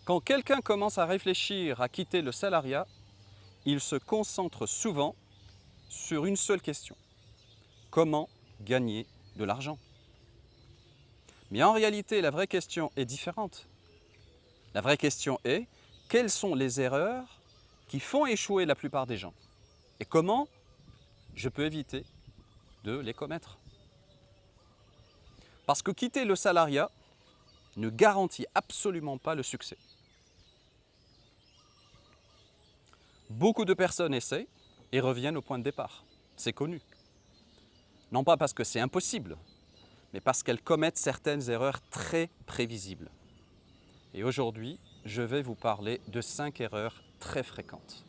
Quand quelqu'un commence à réfléchir à quitter le salariat, il se concentre souvent sur une seule question. Comment gagner de l'argent? Mais en réalité, la vraie question est différente. La vraie question est, quelles sont les erreurs qui font échouer la plupart des gens? Et comment je peux éviter de les commettre? Parce que quitter le salariat ne garantit absolument pas le succès. Beaucoup de personnes essaient et reviennent au point de départ. C'est connu. Non pas parce que c'est impossible, mais parce qu'elles commettent certaines erreurs très prévisibles. Et aujourd'hui, je vais vous parler de 5 erreurs très fréquentes.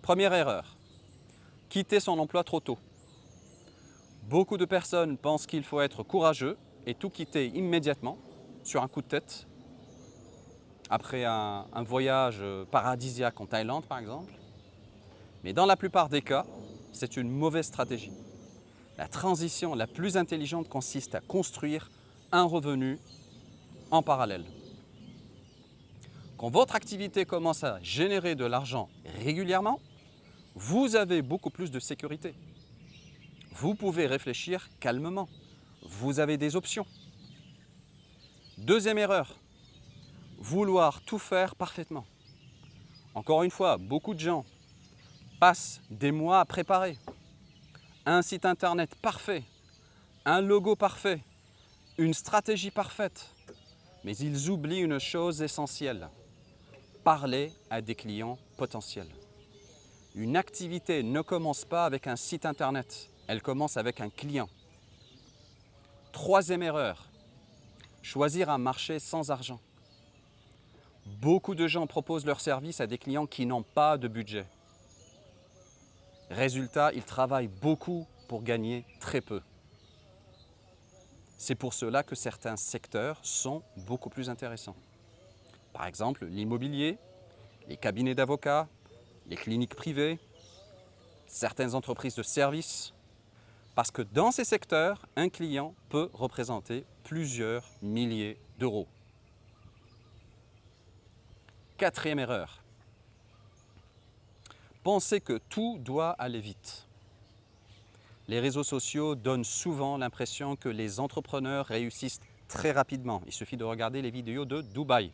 Première erreur, quitter son emploi trop tôt. Beaucoup de personnes pensent qu'il faut être courageux et tout quitter immédiatement, sur un coup de tête, après un voyage paradisiaque en Thaïlande par exemple. Mais dans la plupart des cas, c'est une mauvaise stratégie. La transition la plus intelligente consiste à construire un revenu en parallèle. Quand votre activité commence à générer de l'argent régulièrement, vous avez beaucoup plus de sécurité. Vous pouvez réfléchir calmement. Vous avez des options. Deuxième erreur, vouloir tout faire parfaitement. Encore une fois, beaucoup de gens passent des mois à préparer un site internet parfait, un logo parfait, une stratégie parfaite. Mais ils oublient une chose essentielle, parler à des clients potentiels. Une activité ne commence pas avec un site internet, elle commence avec un client. Troisième erreur, choisir un marché sans argent. Beaucoup de gens proposent leurs services à des clients qui n'ont pas de budget. Résultat, ils travaillent beaucoup pour gagner très peu. C'est pour cela que certains secteurs sont beaucoup plus intéressants. Par exemple, l'immobilier, les cabinets d'avocats, les cliniques privées, certaines entreprises de services, parce que dans ces secteurs, un client peut représenter plusieurs milliers d'euros. Quatrième erreur, penser que tout doit aller vite. Les réseaux sociaux donnent souvent l'impression que les entrepreneurs réussissent très rapidement. Il suffit de regarder les vidéos de Dubaï.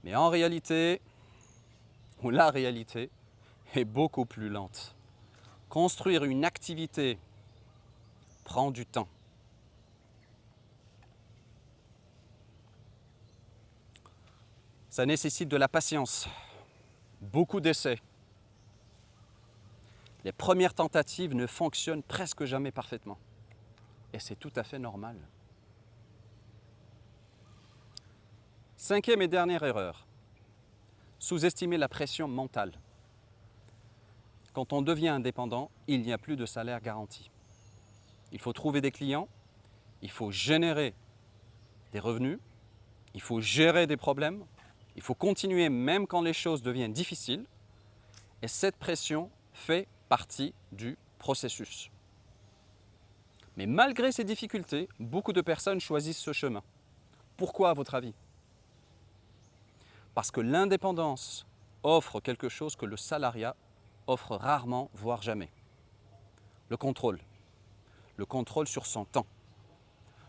Mais en réalité, ou la réalité, est beaucoup plus lente. Construire une activité prend du temps. Ça nécessite de la patience, beaucoup d'essais. Les premières tentatives ne fonctionnent presque jamais parfaitement. Et c'est tout à fait normal. Cinquième et dernière erreur, sous-estimer la pression mentale. Quand on devient indépendant, il n'y a plus de salaire garanti. Il faut trouver des clients, il faut générer des revenus, il faut gérer des problèmes, il faut continuer même quand les choses deviennent difficiles. Et cette pression fait partie du processus. Mais malgré ces difficultés, beaucoup de personnes choisissent ce chemin. Pourquoi à votre avis? Parce que l'indépendance offre quelque chose que le salariat offre rarement, voire jamais. Le contrôle sur son temps,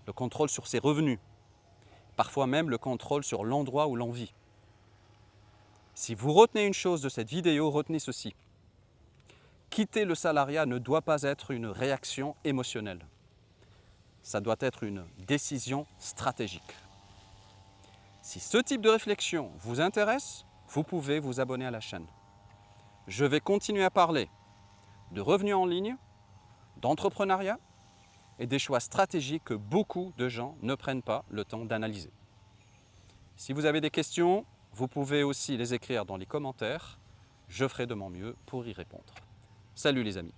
le contrôle sur ses revenus, parfois même le contrôle sur l'endroit où l'on vit. Si vous retenez une chose de cette vidéo, retenez ceci. Quitter le salariat ne doit pas être une réaction émotionnelle. Ça doit être une décision stratégique. Si ce type de réflexion vous intéresse, vous pouvez vous abonner à la chaîne. Je vais continuer à parler de revenus en ligne, d'entrepreneuriat et des choix stratégiques que beaucoup de gens ne prennent pas le temps d'analyser. Si vous avez des questions, vous pouvez aussi les écrire dans les commentaires. Je ferai de mon mieux pour y répondre. Salut les amis.